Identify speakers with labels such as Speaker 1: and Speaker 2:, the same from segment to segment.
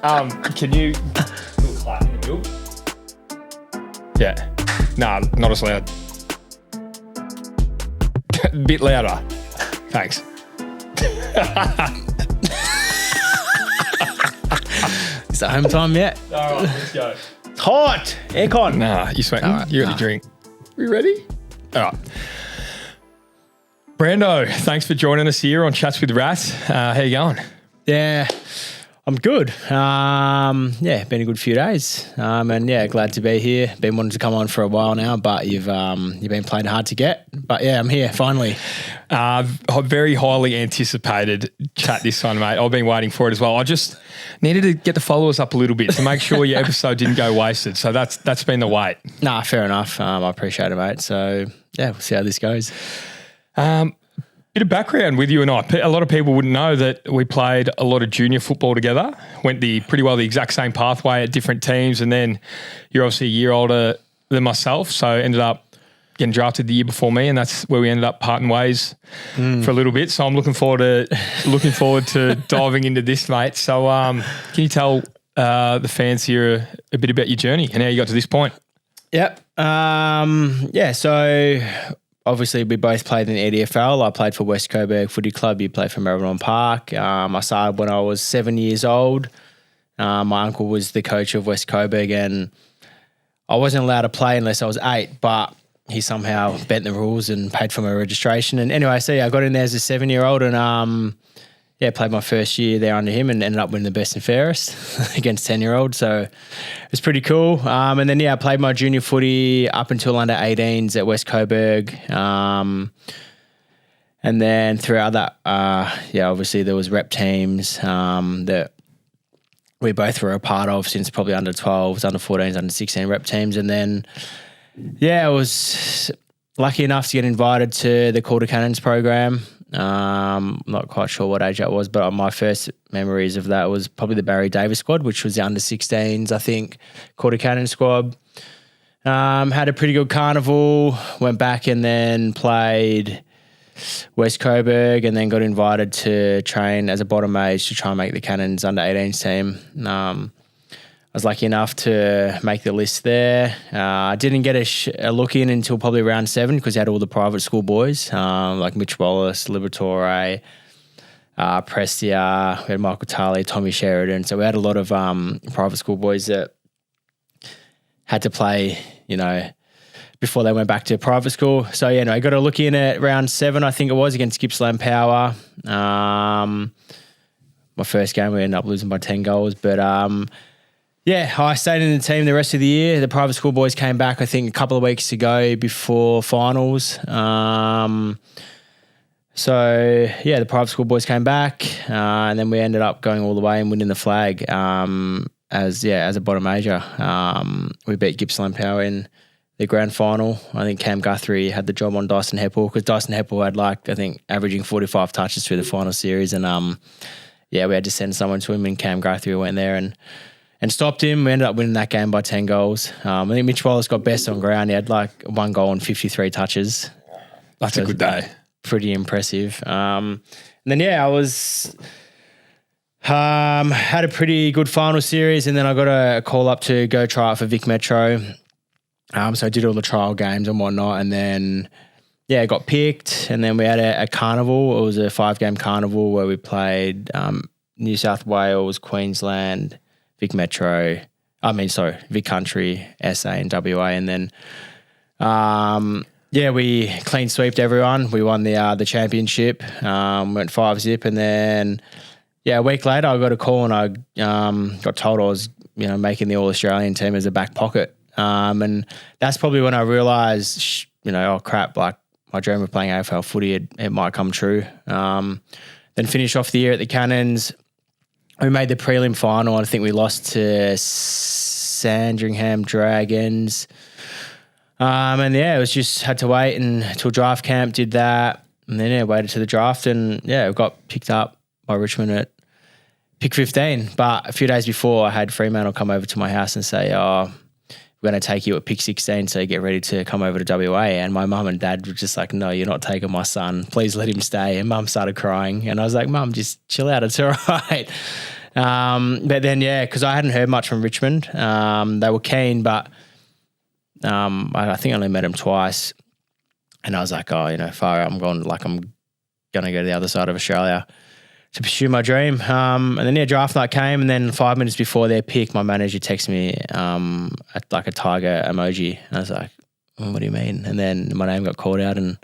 Speaker 1: Can you do a clap in the middle? Yeah. Nah, not as loud. A bit louder. Thanks.
Speaker 2: Is it home time yet?
Speaker 1: All right, let's go.
Speaker 2: It's hot. Aircon.
Speaker 1: Nah, you sweating?
Speaker 2: All right,
Speaker 1: You got your drink. We ready? All right. Brando, thanks for joining us here on Chats with Rats. How you going?
Speaker 2: Yeah, I'm good. Been a good few days. And yeah, glad to be here. Been wanting to come on for a while now, but you've been playing hard to get. But yeah, I'm here finally.
Speaker 1: Very highly anticipated chat this time, mate. I've been waiting for it as well. I just needed to get the followers up a little bit to make sure your episode didn't go wasted. So that's been the wait.
Speaker 2: Nah, fair enough. I appreciate it, mate. So yeah, we'll see how this goes.
Speaker 1: Bit of background with you and I. A lot of people wouldn't know that we played a lot of junior football together, went pretty well the exact same pathway at different teams, and then you're obviously a year older than myself, so ended up getting drafted the year before me, and that's where we ended up parting ways for a little bit. So I'm looking forward to diving into this, mate. So can you tell the fans here a bit about your journey and how you got to this point?
Speaker 2: Yep. So obviously we both played in the EDFL. I played for West Coburg Footy Club. You played for Melbourne Park. I started when I was 7 years old. My uncle was the coach of West Coburg, and I wasn't allowed to play unless I was 8, but he somehow bent the rules and paid for my registration. And anyway, so yeah, I got in there as a 7-year-old and played my first year there under him and ended up winning the best and fairest against 10-year-olds. So it was pretty cool. And then, I played my junior footy up until under 18s at West Coburg. And then throughout that, obviously there was rep teams that we both were a part of since probably under 12s, under 14s, under 16 rep teams. And then, I was lucky enough to get invited to the Quarter Cannons program. Not quite sure what age that was, but my first memories of that was probably the Barry Davis squad, which was the under 16s, I think, Quarter Cannon squad. Had a pretty good carnival, went back and then played West Coburg and then got invited to train as a bottom age to try and make the Cannons under 18s team. I was lucky enough to make the list there. I didn't get a look in until probably round 7 because they had all the private school boys like Mitch Wallace, Liberatore, Prestia, we had Michael Tarley, Tommy Sheridan. So we had a lot of private school boys that had to play, before they went back to private school. So, I got a look in at round 7, I think it was, against Gippsland Power. My first game, we ended up losing by 10 goals. But, I stayed in the team the rest of the year. The private school boys came back, I think, a couple of weeks ago before finals. The private school boys came back and then we ended up going all the way and winning the flag as a bottom major. We beat Gippsland Power in the grand final. I think Cam Guthrie had the job on Dyson Heppel because Dyson Heppel had averaging 45 touches through the final series and we had to send someone to him and Cam Guthrie went there and stopped him. We ended up winning that game by 10 goals. I think Mitch Wallace got best on ground. He had 1 goal and 53 touches.
Speaker 1: That's a good day.
Speaker 2: Pretty impressive. I was had a pretty good final series and then I got a call up to go try out for Vic Metro. So I did all the trial games and whatnot and then I got picked and then we had a carnival. It was a 5-game carnival where we played New South Wales, Queensland, Vic Country, SA and WA. And then, we clean sweeped everyone. We won the championship, went 5-0. And then, a week later, I got a call and I got told I was, making the All-Australian team as a back pocket. And that's probably when I realised, oh crap, my dream of playing AFL footy, it might come true. Then finished off the year at the Cannons. We made the prelim final. I think we lost to Sandringham Dragons. It was just had to wait until draft camp, did that. And then, waited to the draft and, we got picked up by Richmond at pick 15. But a few days before, I had Fremantle come over to my house and say, we're going to take you at pick 16, so get ready to come over to WA. And my mum and dad were just like, no, you're not taking my son. Please let him stay. And mum started crying. And I was like, Mum, just chill out. It's all right. But then, because I hadn't heard much from Richmond. They were keen, but I think I only met them twice. And I was like, far out, I'm going to go to the other side of Australia to pursue my dream. And then, draft night came, and then 5 minutes before their pick, my manager texted me a tiger emoji. And I was like, what do you mean? And then my name got called out, and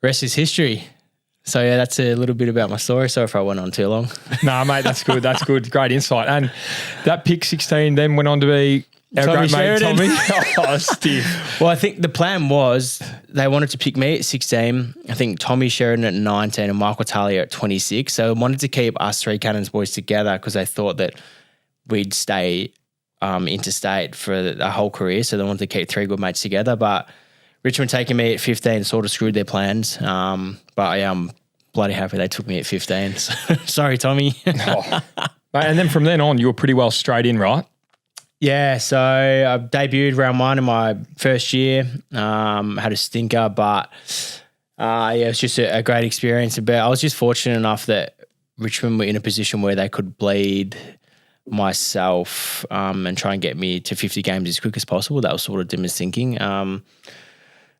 Speaker 2: rest is history. So, that's a little bit about my story. Sorry if I went on too long.
Speaker 1: No, mate, that's good. That's good. Great insight. And that pick 16 then went on to be our
Speaker 2: Tommy
Speaker 1: great mate,
Speaker 2: Sheridan.
Speaker 1: Tommy. Oh, stiff.
Speaker 2: Well, I think the plan was they wanted to pick me at 16. I think Tommy Sheridan at 19 and Michael Talia at 26. So I wanted to keep us three Cannons boys together because they thought that we'd stay interstate for the whole career. So they wanted to keep three good mates together. But Richmond taking me at 15 sort of screwed their plans. But I'm bloody happy they took me at 15. So, sorry, Tommy.
Speaker 1: Oh. And then from then on, you were pretty well straight in, right?
Speaker 2: Yeah, so I debuted round one in my first year. Had a stinker, but it was just a great experience. But I was just fortunate enough that Richmond were in a position where they could bleed myself and try and get me to 50 games as quick as possible. That was sort of Dimmer's thinking. And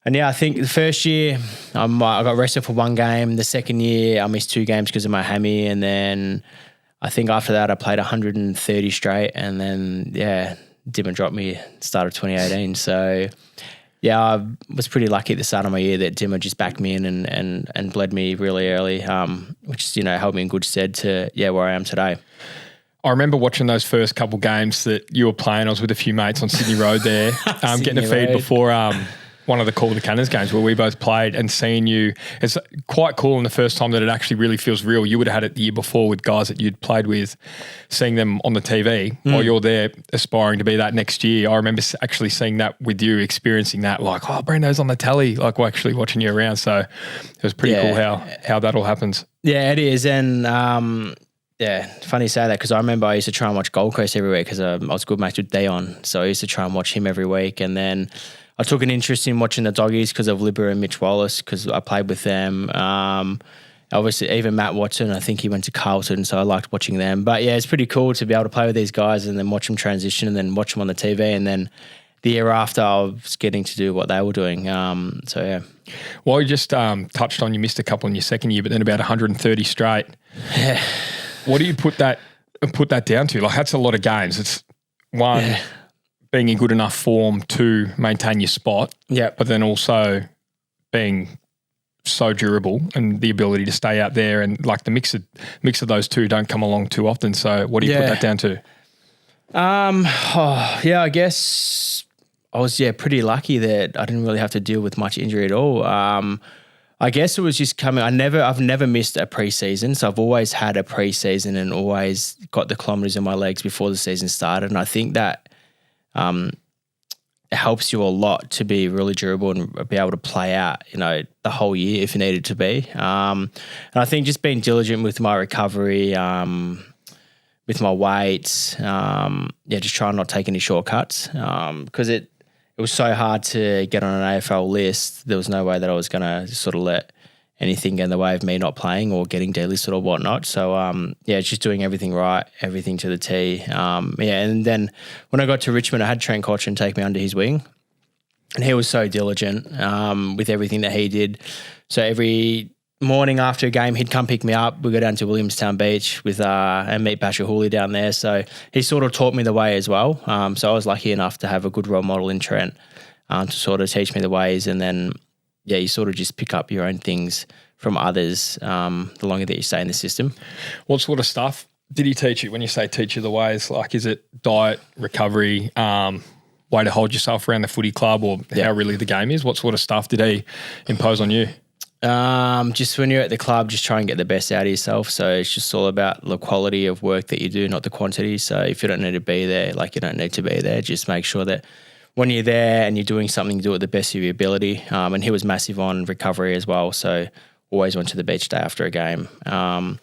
Speaker 2: I think the first year I got rested for one game. The second year I missed 2 games because of my hammy, and then I think after that I played 130 straight, and then Dimmer dropped me start of 2018. So I was pretty lucky at the start of my year that Dimmer just backed me in and bled me really early, which held me in good stead to where I am today.
Speaker 1: I remember watching those first couple games that you were playing. I was with a few mates on Sydney Road there, getting a feed before one of the Call of the Cannons games where we both played, and seeing you. It's quite cool, and the first time that it actually really feels real. You would have had it the year before with guys that you'd played with, seeing them on the TV while you're there aspiring to be that next year. I remember actually seeing that with you, experiencing that, like, Brando's on the telly, like we're actually watching you around. So it was pretty cool how that all happens. Yeah,
Speaker 2: it is. And funny you say that, because I remember I used to try and watch Gold Coast every week because I was good mates with Dion. So I used to try and watch him every week. And then I took an interest in watching the Doggies because of Libba and Mitch Wallace, because I played with them. Obviously, even Matt Watson, I think he went to Carlton, so I liked watching them. But it's pretty cool to be able to play with these guys and then watch them transition and then watch them on the TV. And then the year after, I was getting to do what they were doing.
Speaker 1: Well, you just touched on you missed a couple in your second year, but then about 130 straight.
Speaker 2: Yeah.
Speaker 1: What do you put that down to? Like, that's a lot of games. It's one, being in good enough form to maintain your spot, but then also being so durable and the ability to stay out there, and like the mix of those two don't come along too often. So what do you put that down to?
Speaker 2: I guess I was pretty lucky that I didn't really have to deal with much injury at all. I guess it was just coming. I've never missed a preseason, so I've always had a preseason and always got the kilometers in my legs before the season started. And I think that it helps you a lot to be really durable and be able to play out, the whole year if you needed to be. And I think just being diligent with my recovery, with my weights, just trying not to take any shortcuts, because it was so hard to get on an AFL list. There was no way that I was going to sort of let anything get in the way of me not playing or getting delisted or whatnot. So, it's just doing everything right, everything to the T. And then when I got to Richmond, I had Trent Cotchin take me under his wing, and he was so diligent with everything that he did. So every morning after a game, he'd come pick me up. We'd go down to Williamstown Beach and meet Basher Hooley down there. So he sort of taught me the way as well. So I was lucky enough to have a good role model in Trent to sort of teach me the ways. And then, you sort of just pick up your own things from others the longer that you stay in the system.
Speaker 1: What sort of stuff did he teach you when you say teach you the ways? Like, is it diet, recovery, way to hold yourself around the footy club, or how really the game is? What sort of stuff did he impose on you?
Speaker 2: Just when you're at the club, just try and get the best out of yourself. So it's just all about the quality of work that you do, not the quantity. So if you don't need to be there, you don't need to be there. Just make sure that when you're there and you're doing something, do it the best of your ability. And he was massive on recovery as well. So always went to the beach day after a game, and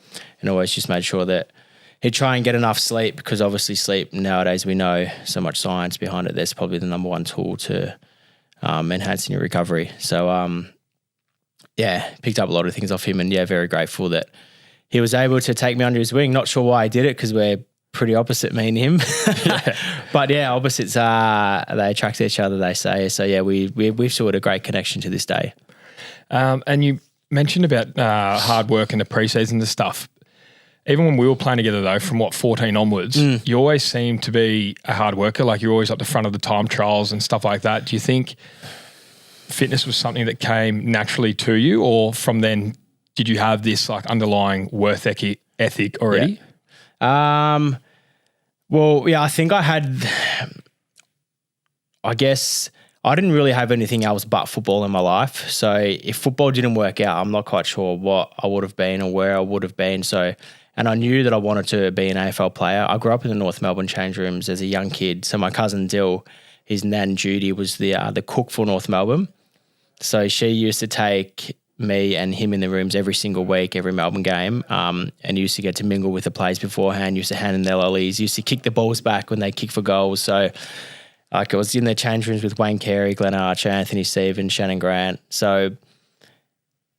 Speaker 2: always just made sure that he'd try and get enough sleep, because obviously sleep nowadays, we know so much science behind it. That's probably the number one tool to enhancing your recovery. So, picked up a lot of things off him, and very grateful that he was able to take me under his wing. Not sure why he did it, because we're pretty opposite, me and him. But yeah, opposites they attract each other, they say. So yeah, we've still got a great connection to this day.
Speaker 1: And you mentioned about hard work in the preseason and stuff. Even when we were playing together though, from 14 onwards, you always seemed to be a hard worker. Like you're always at the front of the time trials and stuff like that. Do you think fitness was something that came naturally to you, or from then did you have this like underlying worth ethic already?
Speaker 2: Yeah. Well, yeah, I think I guess I didn't really have anything else but football in my life. So if football didn't work out, I'm not quite sure what I would have been or where I would have been. So, and I knew that I wanted to be an AFL player. I grew up in the North Melbourne change rooms as a young kid. So my cousin Dill, his nan Judy, was the cook for North Melbourne. So she used to take me and him in the rooms every single week, every Melbourne game, and used to get to mingle with the players beforehand, used to hand in their lollies, used to kick the balls back when they kick for goals. So like I was in the change rooms with Wayne Carey, Glenn Archer, Anthony Stevens, Shannon Grant. So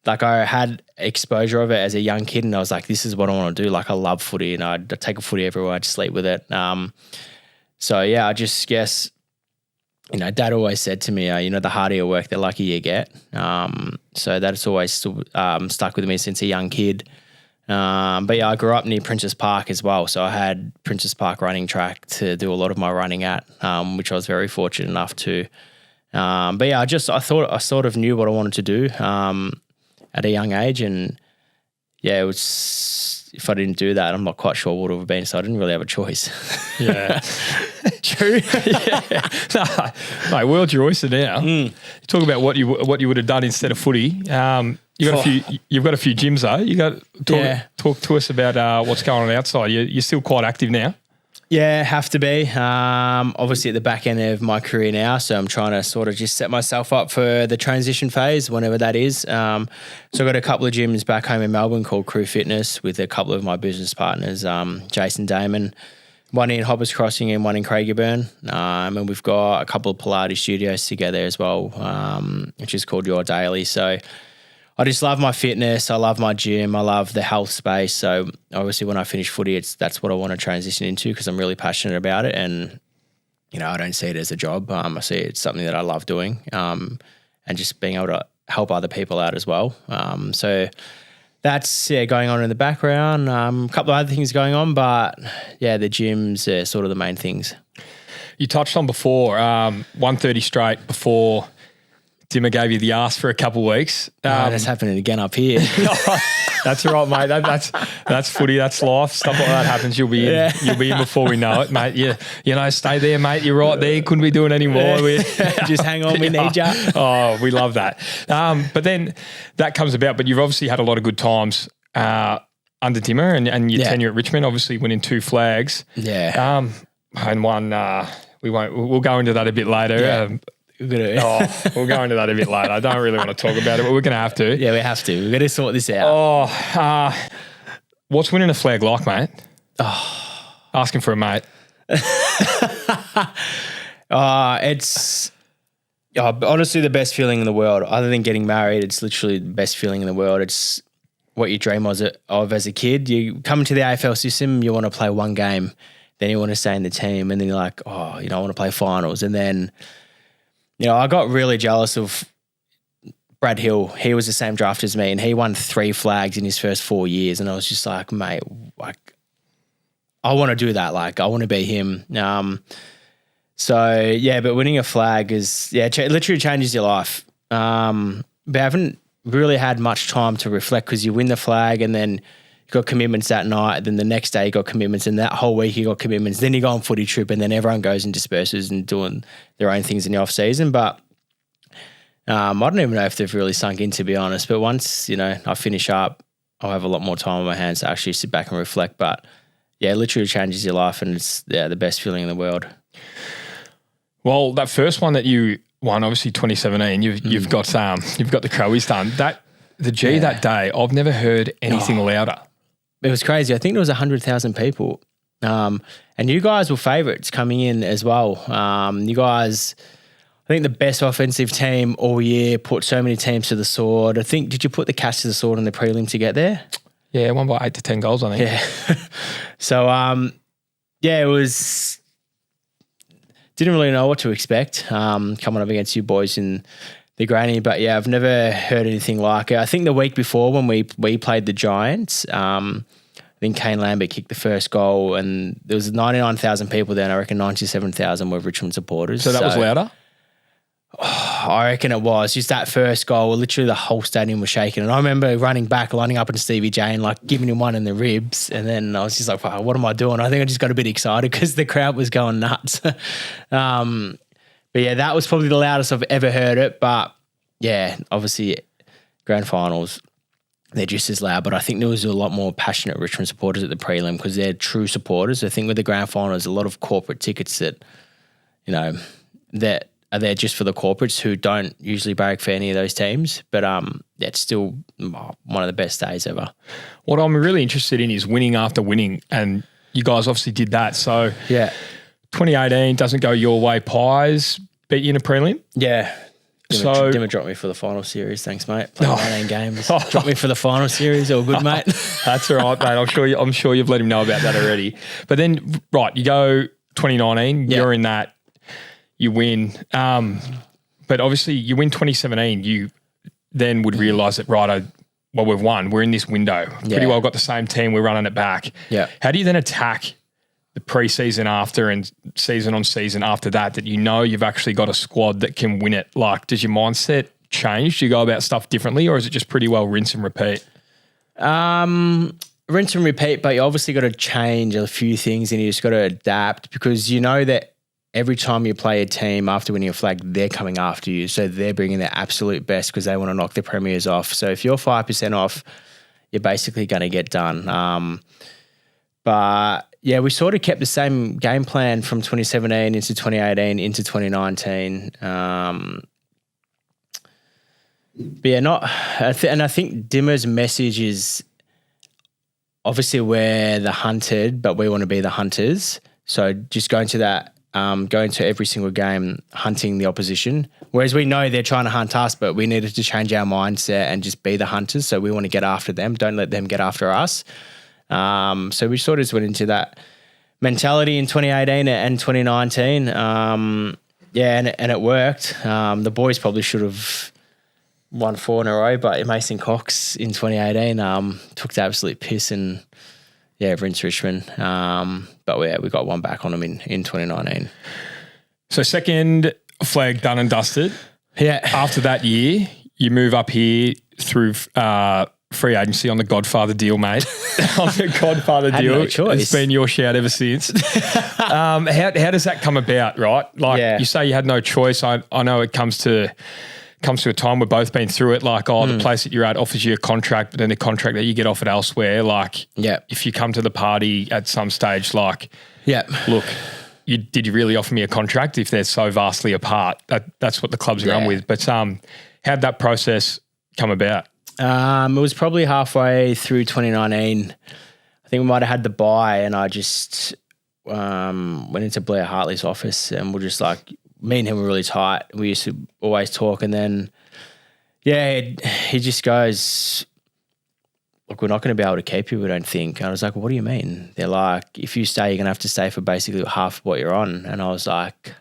Speaker 2: like I had exposure of it as a young kid, and I was like, this is what I want to do. Like I love footy, and I'd take a footy everywhere, I'd sleep with it. So yeah, I just guess, Dad always said to me, the harder you work, the luckier you get. So that's always stuck with me since a young kid. But yeah, I grew up near Princess Park as well. So I had Princess Park running track to do a lot of my running at, which I was very fortunate enough to. But yeah, I thought I sort of knew what I wanted to do at a young age. And yeah, it was, if I didn't do that, I'm not quite sure what it would have been. So I didn't really have a choice.
Speaker 1: Yeah. True. Yeah. No, mate, world's your oyster now. You talk about what you would have done instead of footy. You've got a few gyms though. You got talk to us about what's going on outside. You're still quite active now.
Speaker 2: Yeah, have to be. Obviously at the back end of my career now, so I'm trying to sort of just set myself up for the transition phase, whenever that is. So I've got a couple of gyms back home in Melbourne called Crew Fitness with a couple of my business partners, Jason Damon, one in Hoppers Crossing and one in Craigieburn. And we've got a couple of Pilates studios together as well, which is called Your Daily. So I just love my fitness. I love my gym. I love the health space. So obviously when I finish footy, that's what I want to transition into, because I'm really passionate about it. And, I don't see it as a job. I see it's something that I love doing, and just being able to help other people out as well. So that's going on in the background. A couple of other things going on, but yeah, the gyms are sort of the main things.
Speaker 1: You touched on before, 1:30 straight before Dimmer gave you the arse for a couple of weeks.
Speaker 2: That's happening again up here.
Speaker 1: That's all right, mate. That's footy. That's life. Stuff like that happens. You'll be in. You'll be in before we know it, mate. Stay there, mate. You're right there. Couldn't be doing any more.
Speaker 2: Just hang on. We need you.
Speaker 1: Oh, we love that. But then that comes about. But you've obviously had a lot of good times under Dimmer and your tenure at Richmond. Obviously winning 2 flags.
Speaker 2: Yeah.
Speaker 1: And one. We'll go into that a bit later.
Speaker 2: Yeah.
Speaker 1: We'll go into that a bit later. I don't really want to talk about it, but we're going to have to.
Speaker 2: Yeah, we have to. We're going to sort this out.
Speaker 1: What's winning a flag like, mate? Asking for a mate.
Speaker 2: It's honestly the best feeling in the world. Other than getting married, it's literally the best feeling in the world. It's what you dream of as a kid. You come into the AFL system, you want to play one game, then you want to stay in the team, and then you're like, I want to play finals. And then I got really jealous of Brad Hill. He was the same draft as me, and he won 3 flags in his first 4 years. And I was just like, mate, I want to do that. I want to be him. But winning a flag is, it literally changes your life. But I haven't really had much time to reflect, because you win the flag and then you got commitments that night, then the next day you got commitments, and that whole week you got commitments. Then you go on footy trip, and then everyone goes and disperses and doing their own things in the off season. But I don't even know if they've really sunk in, to be honest. But once I finish up, I'll have a lot more time on my hands to actually sit back and reflect. But yeah, it literally changes your life, and it's the best feeling in the world.
Speaker 1: Well, that first one that you won, obviously 2017, you've got the Crowies done. That day, I've never heard anything louder.
Speaker 2: It was crazy. I think there was 100,000 people. And you guys were favourites coming in as well. You guys, I think the best offensive team all year, put so many teams to the sword. I think, did you put the Cats to the sword in the prelim to get there?
Speaker 1: Yeah, won by 8 to 10 goals, I think.
Speaker 2: Yeah. So, it was... Didn't really know what to expect coming up against you boys in the granny. But, yeah, I've never heard anything like it. I think the week before when we played the Giants, I think Kane Lambert kicked the first goal and there was 99,000 people there and I reckon 97,000 were Richmond supporters.
Speaker 1: So that was louder?
Speaker 2: I reckon it was. Just that first goal, literally the whole stadium was shaking. And I remember running back, lining up into Stevie J and like giving him one in the ribs. And then I was just like, wow, what am I doing? I think I just got a bit excited because the crowd was going nuts. But yeah, that was probably the loudest I've ever heard it. But yeah, obviously grand finals, they're just as loud. But I think there was a lot more passionate Richmond supporters at the prelim because they're true supporters. I think with the grand final, there's a lot of corporate tickets that, that are there just for the corporates who don't usually barrack for any of those teams. But it's still one of the best days ever.
Speaker 1: What I'm really interested in is winning after winning, and you guys obviously did that. So
Speaker 2: yeah,
Speaker 1: 2018 doesn't go your way. Pies beat you in a prelim.
Speaker 2: Yeah. Dimmer dropped me for the final series. Thanks, mate. Played 19 games. Dropped me for the final series. All good, mate.
Speaker 1: That's all right, mate. I'm sure you've let him know about that already. But then, right, you go 2019. You're in that. You win. But obviously you win 2017. You then would realise that, we've won. We're in this window. Pretty well got the same team. We're running it back.
Speaker 2: Yeah.
Speaker 1: How do you then attack the pre-season after and season on season after that you've actually got a squad that can win it? Like, does your mindset change? Do you go about stuff differently or is it just pretty well rinse and repeat?
Speaker 2: Rinse and repeat, but you obviously got to change a few things and you just got to adapt because you know that every time you play a team after winning a flag, they're coming after you. So they're bringing their absolute best because they want to knock the premiers off. So if you're 5% off, you're basically going to get done. But yeah, we sort of kept the same game plan from 2017 into 2018 into 2019. But yeah, and I think Dimmer's message is obviously we're the hunted, but we want to be the hunters. So just going to that. Going to every single game, hunting the opposition. Whereas we know they're trying to hunt us, but we needed to change our mindset and just be the hunters. So we want to get after them. Don't let them get after us. So we sort of just went into that mentality in 2018 and 2019. And it worked. The boys probably should have won 4 in a row, but Mason Cox in 2018 took the absolute piss and rinse Richmond. But we got one back on them in 2019.
Speaker 1: So second flag done and dusted.
Speaker 2: Yeah.
Speaker 1: After that year, you move up here through free agency on the Godfather deal, mate. On the Godfather deal.
Speaker 2: No choice.
Speaker 1: It's been your shout ever since. How does that come about, right? Like you say you had no choice. I know it comes to a time we've both been through it, like, the place that you're at offers you a contract, but then the contract that you get offered elsewhere, like, if you come to the party at some stage, like, look, did you really offer me a contract if they're so vastly apart? That's what the clubs run with. But how'd that process come about?
Speaker 2: It was probably halfway through 2019. I think we might have had the bye and I just went into Blair Hartley's office and we're just like, me and him were really tight. We used to always talk and then, he just goes, look, we're not going to be able to keep you, we don't think. And I was like, well, what do you mean? They're like, if you stay, you're going to have to stay for basically half of what you're on. And I was like,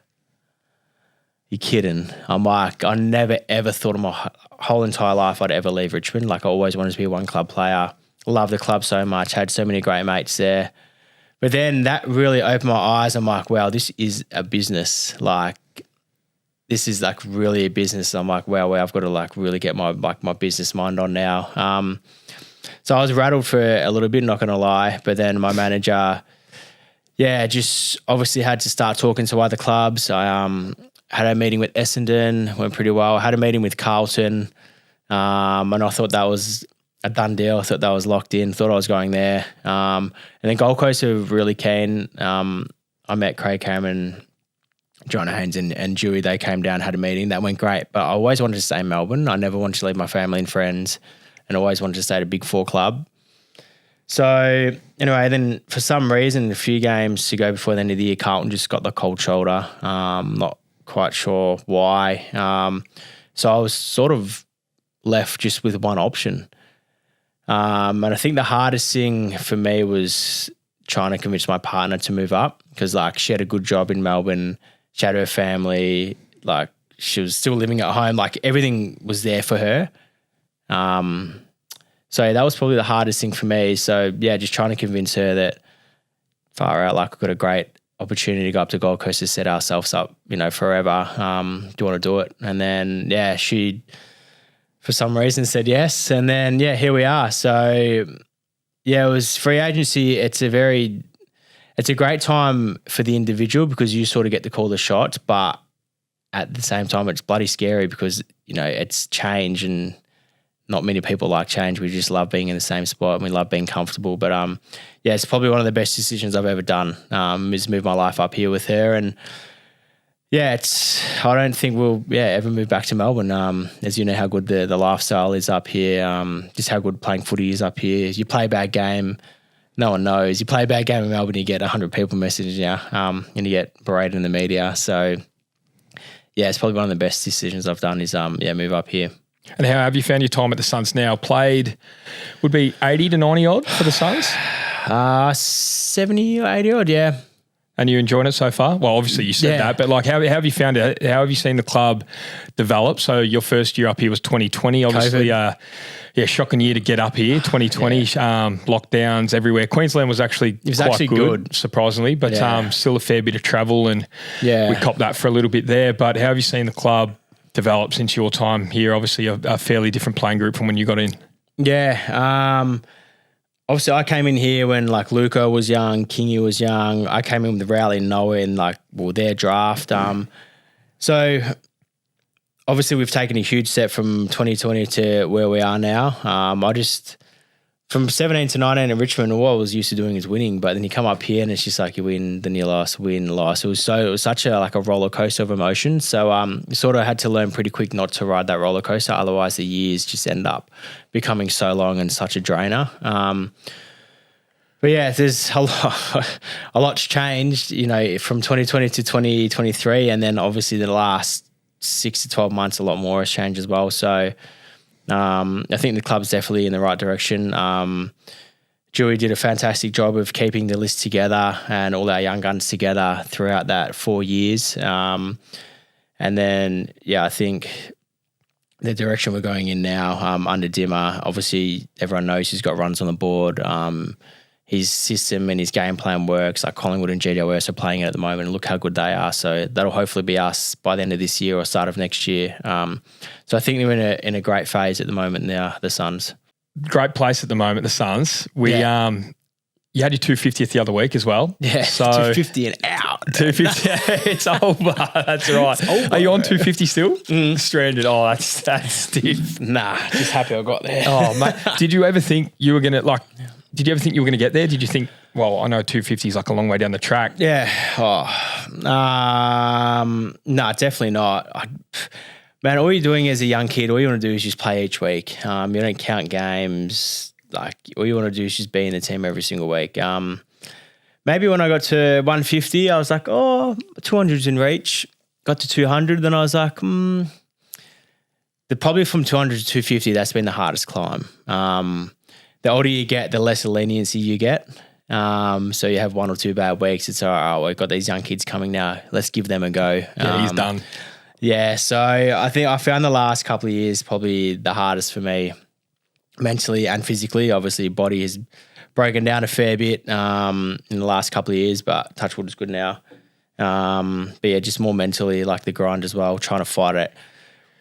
Speaker 2: you're kidding. I'm like, I never, ever thought in my whole entire life I'd ever leave Richmond. Like I always wanted to be a one club player. Love the club so much. Had so many great mates there. But then that really opened my eyes. I'm like, wow, this is a business. Like, this is like really a business. I'm like, wow, I've got to like really get my business mind on now. So I was rattled for a little bit, not going to lie. But then my manager, just obviously had to start talking to other clubs. I had a meeting with Essendon, went pretty well. I had a meeting with Carlton, and I thought that was a done deal. I thought that was locked in, thought I was going there. And then Gold Coast were really keen. I met Craig Cameron, John Haynes and Dewey. They came down, had a meeting. That went great. But I always wanted to stay in Melbourne. I never wanted to leave my family and friends and always wanted to stay at a Big Four club. So anyway, then for some reason, a few games to go before the end of the year, Carlton just got the cold shoulder. Not quite sure why. So I was sort of left just with one option. And I think the hardest thing for me was trying to convince my partner to move up because like she had a good job in Melbourne, she had her family, like she was still living at home, like everything was there for her. So that was probably the hardest thing for me. So yeah, just trying to convince her that far out, like we've got a great opportunity to go up to Gold Coast to set ourselves up, forever. Do you want to do it? And then, yeah, she, for some reason said yes. And then, yeah, here we are. So yeah, it was free agency. It's a great time for the individual because you sort of get to call the shots, but at the same time, it's bloody scary because, it's change and not many people like change. We just love being in the same spot and we love being comfortable. But yeah, it's probably one of the best decisions I've ever done is move my life up here with her. And yeah, I don't think we'll ever move back to Melbourne. As you know how good the lifestyle is up here, just how good playing footy is up here. You play a bad game, no one knows. You play a bad game in Melbourne, you get 100 people messaging you and you get berated in the media. So yeah, it's probably one of the best decisions I've done is move up here.
Speaker 1: And how have you found your time at the Suns now? Played, would be 80 to 90 odd for the Suns?
Speaker 2: 70 or 80 odd, yeah.
Speaker 1: And you enjoying it so far? Well, obviously you said that, but like how have you found it? How have you seen the club develop? So your first year up here was 2020, obviously shocking year to get up here, 2020, lockdowns everywhere. Queensland was actually quite good, surprisingly, but still a fair bit of travel and we copped that for a little bit there. But how have you seen the club develop since your time here? Obviously a fairly different playing group from when you got in.
Speaker 2: Yeah. Obviously I came in here when like Luca was young, Kingy was young. I came in with Rowley and Noah in their draft. So obviously we've taken a huge step from 2020 to where we are now. From 17 to 19 in Richmond, all I was used to doing is winning. But then you come up here and it's just like you win, then you lost, win, loss. It was such a roller coaster of emotion. So you sort of had to learn pretty quick not to ride that roller coaster. Otherwise, the years just end up becoming so long and such a drainer. But yeah, there's a lot's changed. From 2020 to 2023, and then obviously the last 6 to 12 months, a lot more has changed as well. So. I think the club's definitely in the right direction. Dewey did a fantastic job of keeping the list together and all our young guns together throughout that 4 years. And then, I think the direction we're going in now under Dimmer, obviously everyone knows he's got runs on the board. His system and his game plan works. Like Collingwood and GWS are playing it at the moment. Look how good they are. So that'll hopefully be us by the end of this year or start of next year. So I think they're in a great phase at the moment now, the Suns.
Speaker 1: Great place at the moment, the Suns. You had your 250th the other week as well.
Speaker 2: Yeah, so 250 and out.
Speaker 1: 250, it's over. That's right. Are you on 250 still? Stranded. Oh, that's stiff.
Speaker 2: Nah, just happy I got there.
Speaker 1: Oh, mate. Did you ever think you were going to Did you ever think you were going to get there? Did you think, well, I know 250 is like a long way down the track.
Speaker 2: Yeah. No, definitely not. Man, all you're doing as a young kid, all you want to do is just play each week. You don't count games. Like all you want to do is just be in the team every single week. Maybe when I got to 150, I was like, 200's in reach. Got to 200, then I was like, probably from 200 to 250, that's been the hardest climb. The older you get, the less leniency you get. So you have 1 or 2 bad weeks. It's all right, we've got these young kids coming now. Let's give them a go.
Speaker 1: Yeah, he's done.
Speaker 2: Yeah, so I think I found the last couple of years probably the hardest for me mentally and physically. Obviously, body has broken down a fair bit in the last couple of years, but touch wood is good now. But yeah, just more mentally, like the grind as well, trying to fight it.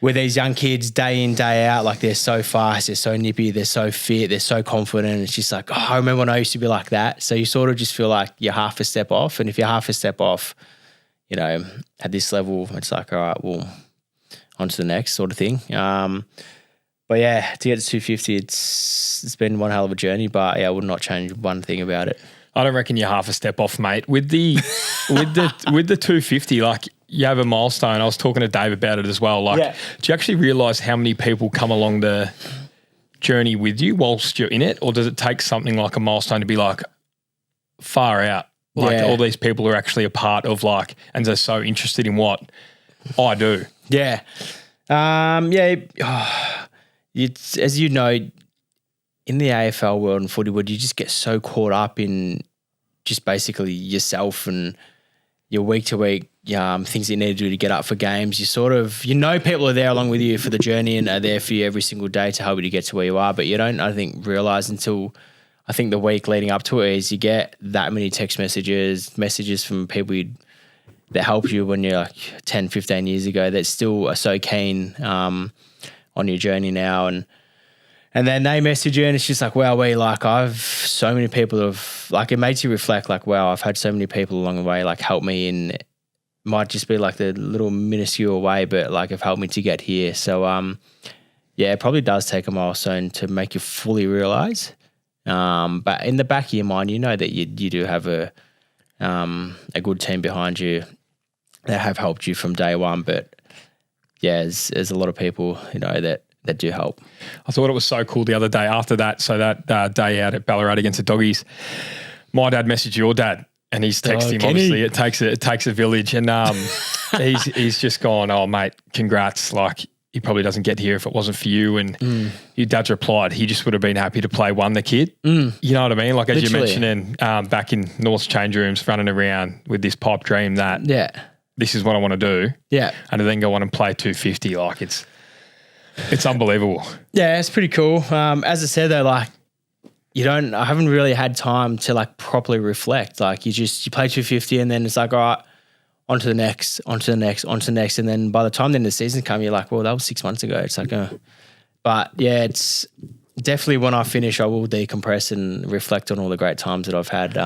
Speaker 2: With these young kids day in, day out, like they're so fast, they're so nippy, they're so fit, they're so confident. It's just like, I remember when I used to be like that. So you sort of just feel like you're half a step off. And if you're half a step off, at this level, it's like, all right, well, on to the next sort of thing. But yeah, to get to 250, it's been one hell of a journey, but yeah, I would not change one thing about it.
Speaker 1: I don't reckon you're half a step off, mate. With the 250, like you have a milestone. I was talking to Dave about it as well. Do you actually realise how many people come along the journey with you whilst you're in it, or does it take something like a milestone to be like far out? All these people are actually a part of and they're so interested in what I do.
Speaker 2: Yeah. It's, as you know, in the AFL world and footy world, you just get so caught up in just basically yourself and your week to week things that you need to do to get up for games. You sort of, people are there along with you for the journey and are there for you every single day to help you to get to where you are. But you don't, I think, realize until I think the week leading up to it is you get that many text messages from people that helped you when you're like 10, 15 years ago that still are so keen on your journey now. And then they message you and it's just like, wow, I've so many people have, like, it makes you reflect like, wow, I've had so many people along the way, like, help me, and it might just be like the little minuscule way, but like have helped me to get here. So, it probably does take a milestone to make you fully realize. But in the back of your mind, you know that you do have a good team behind you that have helped you from day one. But yeah, there's a lot of people, that do help.
Speaker 1: I thought it was so cool the other day after that. So that day out at Ballarat against the Doggies, my dad messaged your dad and he's texted him. Obviously, it takes a village, and he's just gone, oh mate, congrats. Like, he probably doesn't get here if it wasn't for you. And your dad's replied, he just would have been happy to play one, the kid. You know what I mean? Like, as
Speaker 2: Literally.
Speaker 1: you mentioned, back in North's change rooms, running around with this pipe dream that this is what I want to do.
Speaker 2: Yeah.
Speaker 1: And to then go on and play 250, like it's unbelievable.
Speaker 2: Yeah, it's pretty cool. As I said though, like, I haven't really had time to like properly reflect. Like, you play 250 and then it's like, all right, on to the next. And then by the time the end of the season come, you're like, well, that was 6 months ago. It's like, but yeah, it's definitely when I finish, I will decompress and reflect on all the great times that I've had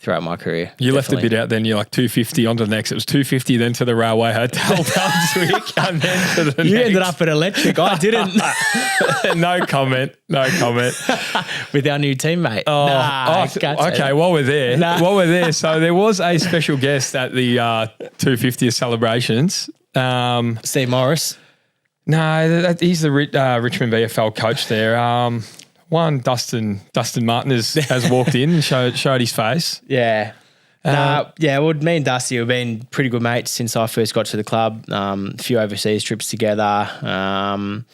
Speaker 2: throughout my career.
Speaker 1: You left a bit out then. You're like 250 on to the next. It was 250 then to the Railway Hotel Brunswick and then to the next.
Speaker 2: You ended up at Electric. I didn't.
Speaker 1: No comment.
Speaker 2: With our new teammate.
Speaker 1: Okay, while we're there, so there was a special guest at the 250th celebrations.
Speaker 2: Steve Morris.
Speaker 1: No, he's the Richmond VFL coach there. One, Dustin Martin has walked in and showed his face.
Speaker 2: Yeah. Well, me and Dusty have been pretty good mates since I first got to the club. A few overseas trips together. And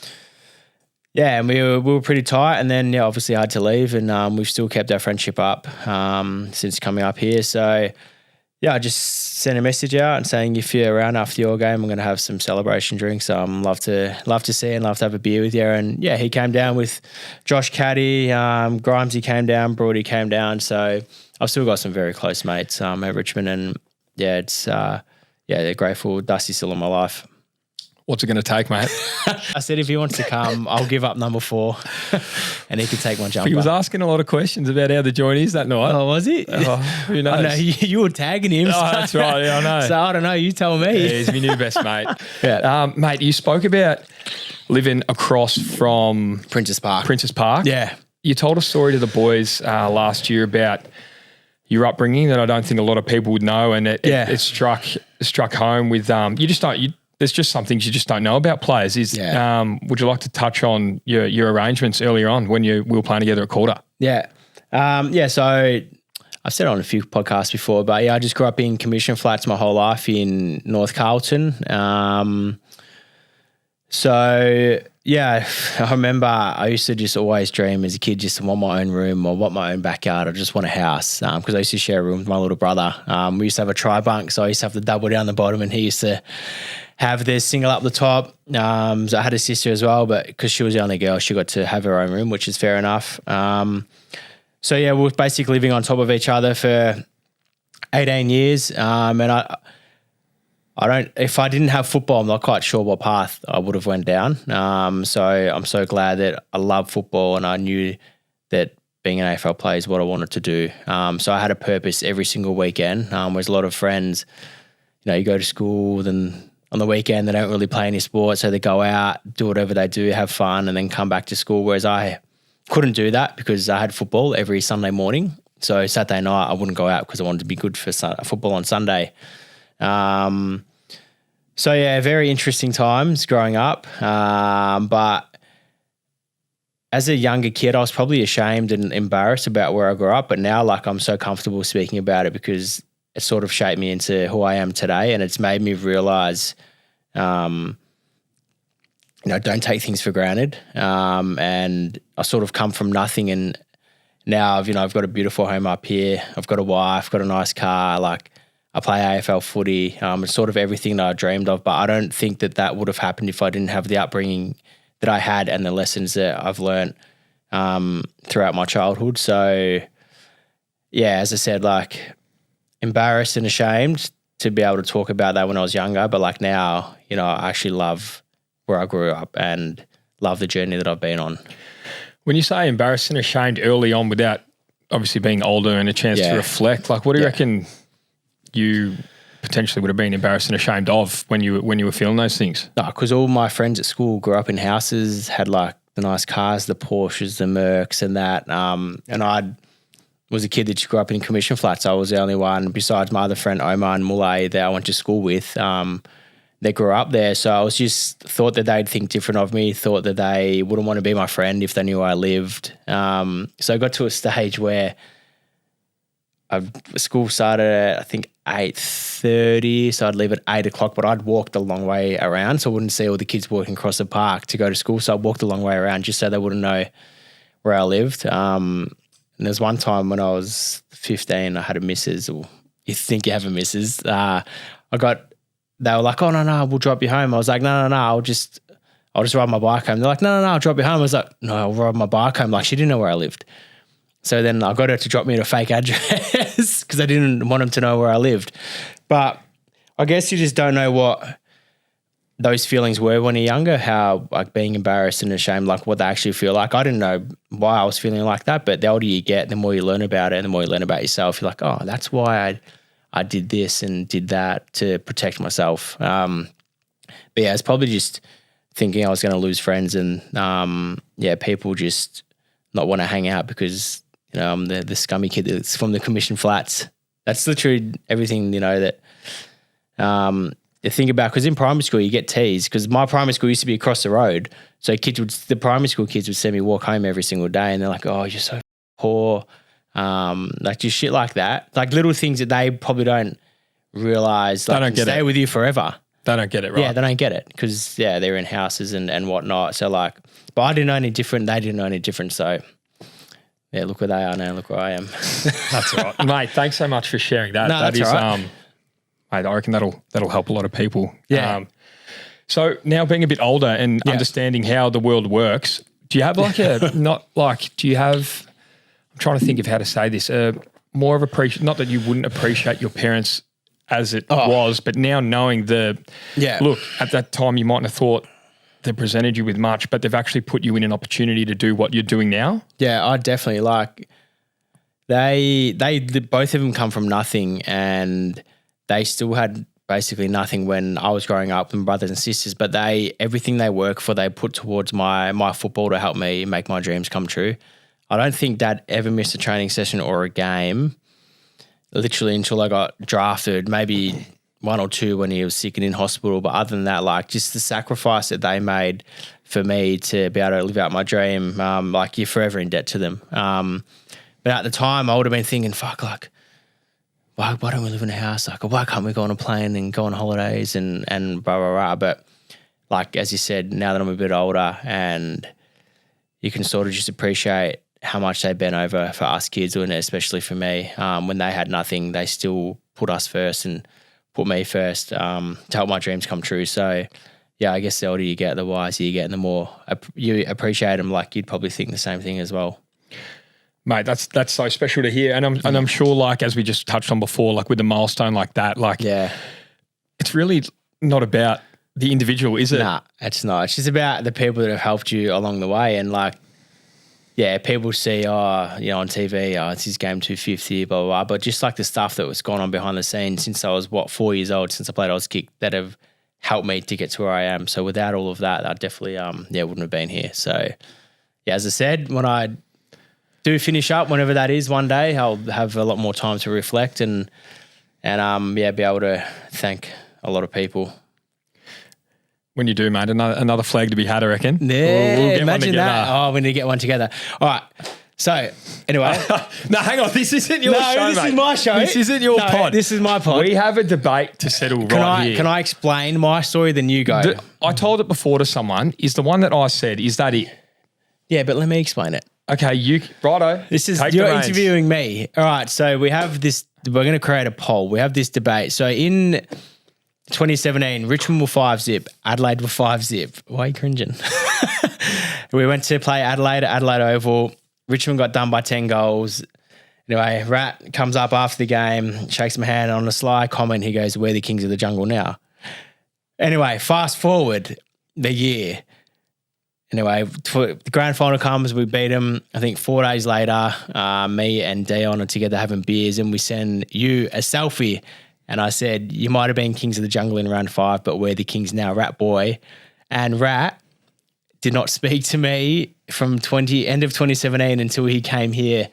Speaker 2: we were pretty tight. And then, obviously I had to leave, and we've still kept our friendship up since coming up here. So, I just sent a message out and saying, if you're around after your game, I'm going to have some celebration drinks. Love to see and love to have a beer with you. And he came down with Josh Caddy, Grimesy came down, Brody came down. So I've still got some very close mates at Richmond, and they're grateful. Dusty's still in my life.
Speaker 1: What's it going to take, mate?
Speaker 2: I said if he wants to come, I'll give up number 4 and he can take one jumper.
Speaker 1: He was asking a lot of questions about how the joint is that night.
Speaker 2: Oh, was he?
Speaker 1: Oh, who knows?
Speaker 2: I know, you were tagging him.
Speaker 1: Oh, that's right. Yeah, I know.
Speaker 2: So I don't know. You tell me.
Speaker 1: Yeah, he's my new best mate.
Speaker 2: Yeah.
Speaker 1: Mate, you spoke about living across from
Speaker 2: Princess Park.
Speaker 1: Yeah. You told a story to the boys last year about your upbringing that I don't think a lot of people would know, and it struck home with there's just some things you just don't know about players. Would you like to touch on your arrangements earlier on when we were playing together at Calder?
Speaker 2: Yeah. So I've said it on a few podcasts before, but I just grew up in commission flats my whole life in North Carlton. I remember I used to just always dream as a kid just to want my own room or want my own backyard. I just want a house because I used to share a room with my little brother. We used to have a tri-bunk, so I used to have the double down the bottom and he used to have the single up the top. So I had a sister as well, but because she was the only girl, she got to have her own room, which is fair enough. We were basically living on top of each other for 18 years. And if I didn't have football, I'm not quite sure what path I would have went down. So I'm so glad that I love football and I knew that being an AFL player is what I wanted to do. So I had a purpose every single weekend. There's a lot of friends, you go to school, then on the weekend they don't really play any sports, so they go out, do whatever they do, have fun, and then come back to school. Whereas I couldn't do that because I had football every Sunday morning. So Saturday night I wouldn't go out because I wanted to be good for football on Sunday. Very interesting times growing up. But as a younger kid, I was probably ashamed and embarrassed about where I grew up. But now, I'm so comfortable speaking about it because it sort of shaped me into who I am today, and it's made me realize don't take things for granted. And I sort of come from nothing, and now I've got a beautiful home up here. I've got a wife, got a nice car. Like, I play AFL footy. It's sort of everything that I dreamed of, but I don't think that would have happened if I didn't have the upbringing that I had and the lessons that I've learned throughout my childhood. So, yeah, as I said, like, embarrassed and ashamed to be able to talk about that when I was younger, but like now, I actually love where I grew up and love the journey that I've been on.
Speaker 1: When you say embarrassed and ashamed early on, without obviously being older and a chance to reflect, like, what do you reckon you potentially would have been embarrassed and ashamed of when you were feeling those things?
Speaker 2: No, because all my friends at school grew up in houses, had like the nice cars, the Porsches, the Mercs and that. And I was a kid that grew up in commission flats. I was the only one, besides my other friend Omar and Mulay, that I went to school with, that grew up there. So I was just thought that they'd think different of me, thought that they wouldn't want to be my friend if they knew where I lived. So I got to a stage where school started at, I think, 8:30, so I'd leave at 8 o'clock, but I'd walk the long way around, so I wouldn't see all the kids walking across the park to go to school. So I walked the long way around just so they wouldn't know where I lived. And there's one time when I was 15, I had a missus, or you think you have a missus. They were like, "Oh, no, we'll drop you home." I was like, no, I'll just ride my bike home. They're like, no, I'll drop you home. I was like, no, I'll ride my bike home. Like, she didn't know where I lived. So then I got her to drop me at a fake address because I didn't want them to know where I lived. But I guess you just don't know what those feelings were when you're younger, how like being embarrassed and ashamed, like what they actually feel like. I didn't know why I was feeling like that, but the older you get, the more you learn about it and the more you learn about yourself. You're like, oh, that's why I did this and did that to protect myself. But yeah, it's probably just thinking I was going to lose friends and people just not want to hang out because I'm the scummy kid that's from the commission flats. That's literally everything, that you think about. Because in primary school, you get teased. Because my primary school used to be across the road. So the primary school kids would see me walk home every single day and they're like, oh, you're so poor. Like just shit like that. Like little things that they probably don't realise. Like,
Speaker 1: they don't get
Speaker 2: stay
Speaker 1: it
Speaker 2: with you forever.
Speaker 1: They don't get it, right?
Speaker 2: Yeah, they don't get it because, they're in houses and whatnot. So like, but I didn't know any different. They didn't know any different. So yeah, look where they are now. Look where I am.
Speaker 1: That's all right. Mate, thanks so much for sharing that.
Speaker 2: No,
Speaker 1: that
Speaker 2: that's
Speaker 1: is,
Speaker 2: all right.
Speaker 1: mate, I reckon that'll help a lot of people.
Speaker 2: Yeah.
Speaker 1: So now being a bit older and understanding how the world works, do you have like I'm trying to think of how to say this, more of not that you wouldn't appreciate your parents as it was, but now knowing look, at that time you mightn't have thought they presented you with much, but they've actually put you in an opportunity to do what you're doing now?
Speaker 2: Yeah, I definitely like they both of them come from nothing and they still had basically nothing when I was growing up with brothers and sisters, but everything they work for, they put towards my football to help me make my dreams come true. I don't think Dad ever missed a training session or a game literally until I got drafted, maybe one or two when he was sick and in hospital. But other than that, like just the sacrifice that they made for me to be able to live out my dream, like you're forever in debt to them. But at the time I would have been thinking, fuck, like, why don't we live in a house? Like, why can't we go on a plane and go on holidays and blah, blah, blah. But like, as you said, now that I'm a bit older and you can sort of just appreciate how much they bent over for us kids, and especially for me. When they had nothing, they still put us first and put me first to help my dreams come true. So, yeah, I guess the older you get, the wiser you get, and the more you appreciate them. Like you'd probably think the same thing as well.
Speaker 1: Mate, that's so special to hear, and I'm sure, like as we just touched on before, like with a milestone like that, like it's really not about the individual, is it?
Speaker 2: Nah, it's not. It's just about the people that have helped you along the way, and like. Yeah, people see, on TV, it's his game 250, blah, blah, blah. But just like the stuff that was going on behind the scenes since I was, 4 years old, since I played Auskick, that have helped me to get to where I am. So without all of that, I definitely, wouldn't have been here. So, yeah, as I said, when I do finish up, whenever that is one day, I'll have a lot more time to reflect and be able to thank a lot of people.
Speaker 1: When you do, mate, another flag to be had, I reckon.
Speaker 2: Yeah,
Speaker 1: we'll get
Speaker 2: imagine
Speaker 1: one
Speaker 2: that. Oh, we need to get one together. All right. So, anyway.
Speaker 1: No, hang on. This isn't your show,
Speaker 2: this
Speaker 1: mate.
Speaker 2: is my show.
Speaker 1: This isn't your pod.
Speaker 2: This is my pod.
Speaker 1: We have a debate to settle here.
Speaker 2: Can I explain my story, then you go?
Speaker 1: I told it before to someone. Is the one that I said, is that it?
Speaker 2: Yeah, but let me explain it.
Speaker 1: Okay, righto.
Speaker 2: You're interviewing me. All right, so we have this, we're going to create a poll. We have this debate. So in 2017, Richmond were 5-zip, Adelaide were 5-zip. Why are you cringing? We went to play Adelaide at Adelaide Oval. Richmond got done by 10 goals. Anyway, Rat comes up after the game, shakes my hand on a sly comment. He goes, "We're the kings of the jungle now." Anyway, fast forward the year. Anyway, the grand final comes, we beat them. I think 4 days later, me and Dion are together having beers and we send you a selfie. And I said, "You might have been kings of the jungle in round 5, but we're the kings now, Rat boy." And Rat did not speak to me from end of 2017 until he came here,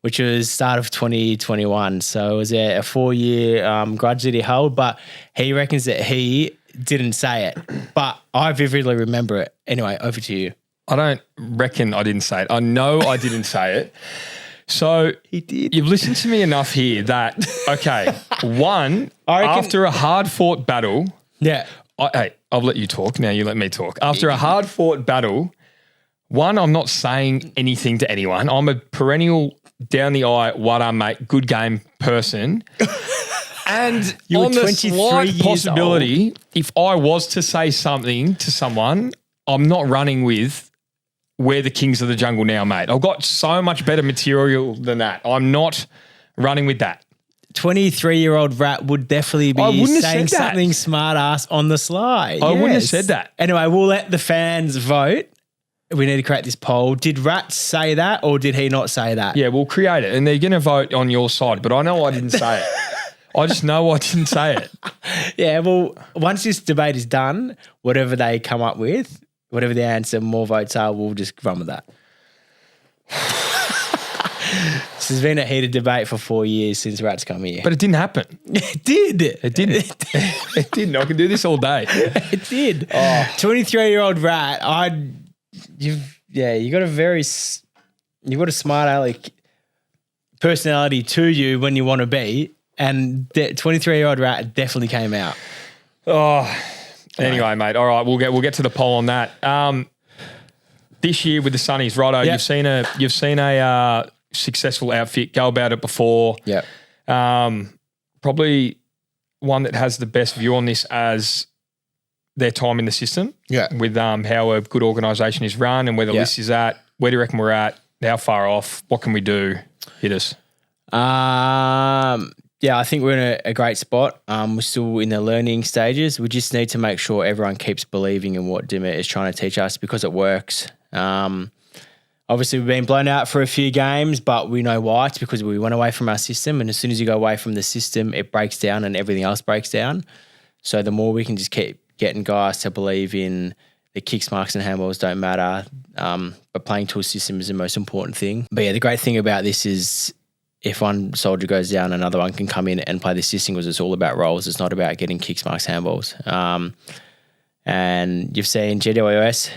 Speaker 2: which was start of 2021. So it was a 4-year grudge that he held, but he reckons that he didn't say it, but I vividly remember it. Anyway, over to you.
Speaker 1: I don't reckon I didn't say it. I know I didn't say it. So
Speaker 2: He did.
Speaker 1: you've listened to me enough here that, okay, one, after a hard-fought battle,
Speaker 2: Yeah.
Speaker 1: I'll let you talk. Now you let me talk. After a hard-fought battle, one, I'm not saying anything to anyone. I'm a perennial down-the-eye, what-mate, good game person. And
Speaker 2: You were
Speaker 1: on the
Speaker 2: 23
Speaker 1: slight
Speaker 2: years
Speaker 1: possibility, if I was to say something to someone, I'm not running with "We're the kings of the jungle now, mate." I've got so much better material than that. I'm not running with that.
Speaker 2: 23-year-old Rat would definitely be saying something smart ass on the sly.
Speaker 1: I wouldn't have said that.
Speaker 2: Anyway, we'll let the fans vote. We need to create this poll. Did Rat say that or did he not say that?
Speaker 1: Yeah, we'll create it. And they're going to vote on your side, but I know I didn't say it. I just know I didn't say it.
Speaker 2: Yeah, well, once this debate is done, whatever they come up with, whatever the answer, more votes are, we'll just run with that. This has been a heated debate for 4 years since Rat's come here.
Speaker 1: But it didn't happen.
Speaker 2: It did.
Speaker 1: It didn't. It didn't. I can do this all day.
Speaker 2: It did. 23-year-old Rat, you got a smart aleck personality to you when you want to be, and the 23-year-old Rat definitely came out.
Speaker 1: Anyway, mate. All right, we'll get to the poll on that. This year with the Sunnies, righto.
Speaker 2: Yep.
Speaker 1: You've seen a successful outfit go about it before.
Speaker 2: Yeah.
Speaker 1: Probably one that has the best view on this as their time in the system.
Speaker 2: Yeah.
Speaker 1: With how a good organisation is run and where the list is at. Where do you reckon we're at? How far off? What can we do? Hit us.
Speaker 2: Yeah, I think we're in a great spot. We're still in the learning stages. We just need to make sure everyone keeps believing in what Dimmer is trying to teach us because it works. Obviously, we've been blown out for a few games, but we know why. It's because we went away from our system, and as soon as you go away from the system, it breaks down and everything else breaks down. So the more we can just keep getting guys to believe in the kicks, marks, and handballs don't matter, but playing to a system is the most important thing. But yeah, the great thing about this is if one soldier goes down, another one can come in and play the system because it's all about roles. It's not about getting kicks, marks, handballs. And you've seen GWS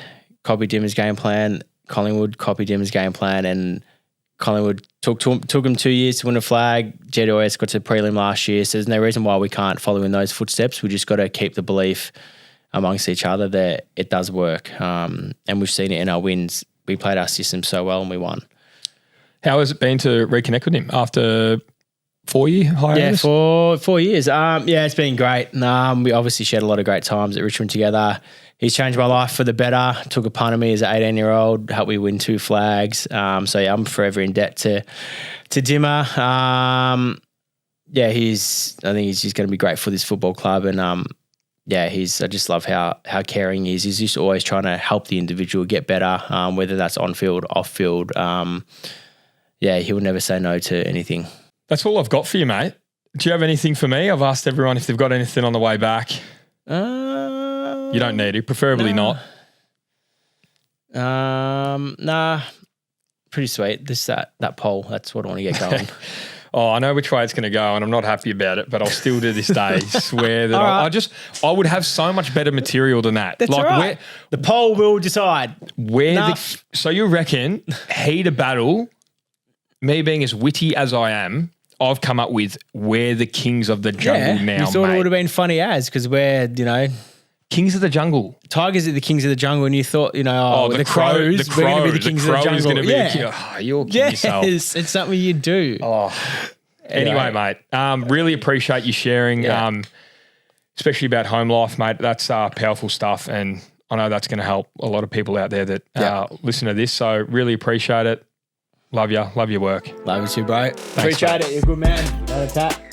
Speaker 2: copy Dimmer's game plan, Collingwood copy Dimmer's game plan, and Collingwood took them 2 years to win a flag. GWS got to prelim last year, so there's no reason why we can't follow in those footsteps. We just got to keep the belief amongst each other that it does work. And we've seen it in our wins. We played our system so well and we won.
Speaker 1: How has it been to reconnect with him after 4 year hiatus?
Speaker 2: Yeah, 4 years. It's been great. We obviously shared a lot of great times at Richmond together. He's changed my life for the better. Took a punt of me as an 18-year-old, helped me win 2 flags. I'm forever in debt to Dimmer. I think he's just going to be great for this football club. And I just love how caring he is. He's just always trying to help the individual get better, whether that's on field, off field. He will never say no to anything.
Speaker 1: That's all I've got for you, mate. Do you have anything for me? I've asked everyone if they've got anything on the way back. You don't need to, preferably not.
Speaker 2: Nah. Pretty sweet. That poll, that's what I want to get going.
Speaker 1: I know which way it's going to go and I'm not happy about it, but I'll still to this day swear that I would have so much better material than that.
Speaker 2: That's right. The poll will decide.
Speaker 1: So you reckon heat of battle me being as witty as I am, I've come up with we're the kings of the jungle now,
Speaker 2: you thought
Speaker 1: mate.
Speaker 2: it would have been funny because we're,
Speaker 1: Kings of the jungle.
Speaker 2: Tigers are the kings of the jungle, and you thought, the crows, we're going to be the kings of the jungle.
Speaker 1: You're kidding yourself.
Speaker 2: Yes, it's something you do.
Speaker 1: Oh. Anyway, mate, really appreciate you sharing, especially about home life, mate. That's powerful stuff, and I know that's going to help a lot of people out there that listen to this. So really appreciate it. Love you. Love your work.
Speaker 2: Love you too, bro.
Speaker 1: Thanks,
Speaker 2: Appreciate
Speaker 1: mate.
Speaker 2: it. You're a good man. Another tap.